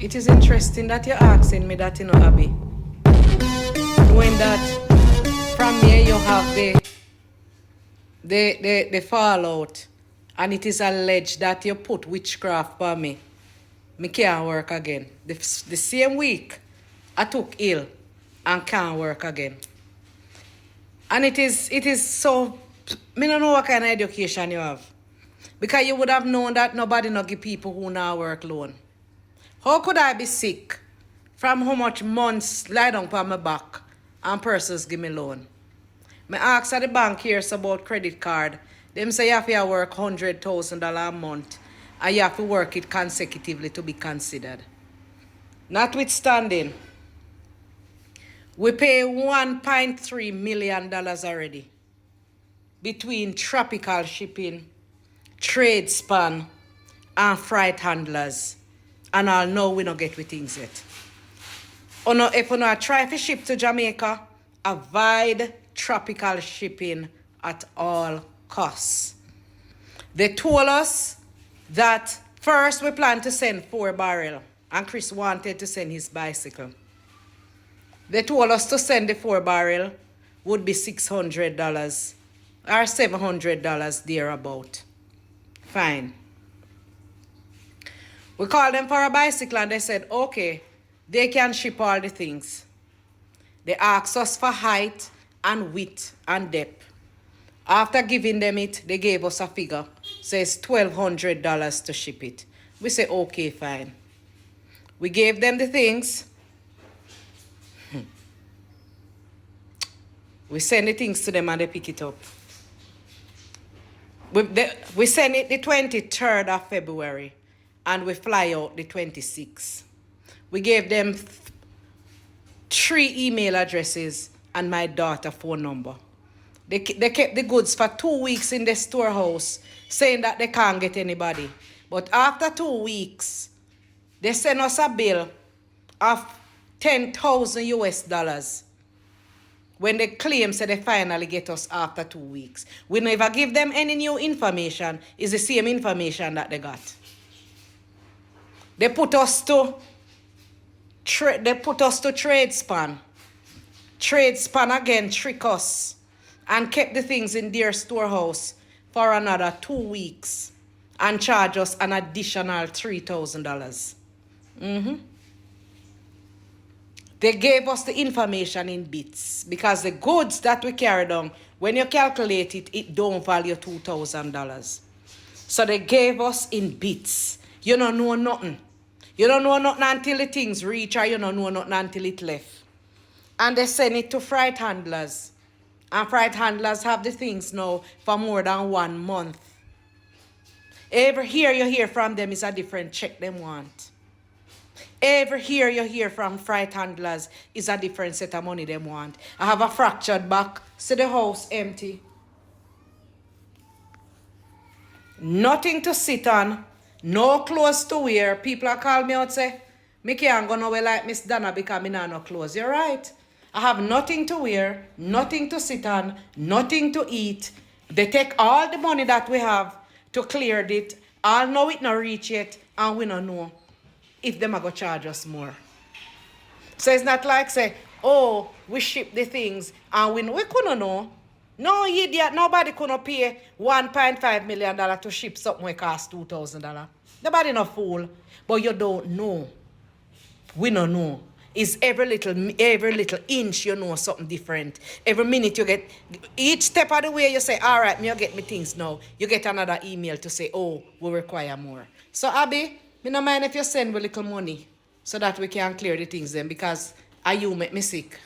It is interesting that you're asking me that, Abby. Knowing that from here you have the fallout, and it is alleged that you put witchcraft for me. Me can't work again. The same week, I took ill and can't work again. And it is so, me don't know what kind of education you have. Because you would have known that nobody no give people who now work loan. How could I be sick from how much months lie down on my back and persons give me loan? Me ask at the bank here about credit card. Them say you have to work $100,000 a month and you have to work it consecutively to be considered. Notwithstanding, we pay $1.3 million already between tropical shipping, trade span, and freight handlers. And I'll know we don't get with things yet. If you try to ship to Jamaica, avoid tropical shipping at all costs. They told us that first we plan to send 4 barrels, and Chris wanted to send his bicycle. They told us to send the 4 barrels would be $600 or $700 thereabout. Fine. We called them for a bicycle and they said, okay, they can ship all the things. They asked us for height and width and depth. After giving them it, they gave us a figure. Says $1,200 to ship it. We say, okay, fine. We gave them the things. We send the things to them and they pick it up. We send it the 23rd of February. And we fly out the 26th. We gave them 3 email addresses and my daughter's phone number. They kept the goods for 2 weeks in the storehouse, saying that they can't get anybody. But after 2 weeks, they sent us a bill of 10,000 US dollars. When they claim say they finally get us after 2 weeks. We never give them any new information. It's the same information that they got. They put us to trade span. Trade span again trick us and kept the things in their storehouse for another 2 weeks and charge us an additional $3,000. They gave us the information in bits because the goods that we carried on, when you calculate it, it don't value $2,000. So they gave us in bits. You don't know nothing. You don't know nothing until the things reach, or you don't know nothing until it left. And they send it to freight handlers. And freight handlers have the things now for more than 1 month. Every year you hear from them is a different check them want. Every year you hear from freight handlers is a different set of money them want. I have a fractured back. See the house empty. Nothing to sit on. No clothes to wear. People are calling me out say, me can't go nowhere like Miss Donna because me not no clothes. You're right. I have nothing to wear, nothing to sit on, nothing to eat. They take all the money that we have to clear it. All know it not reach yet and we don't know if them are going to charge us more. So it's not like say, oh, we ship the things and we couldn't know. No idiot, nobody couldn't pay $1.5 million to ship something that cost $2,000. Nobody no fool. But you don't know. We don't know. It's every little inch you know something different. Every minute you get, each step of the way you say, all right, me you get me things now. You get another email to say, oh, we require more. So Abby, me no mind if you send me little money so that we can clear the things then because you make me sick.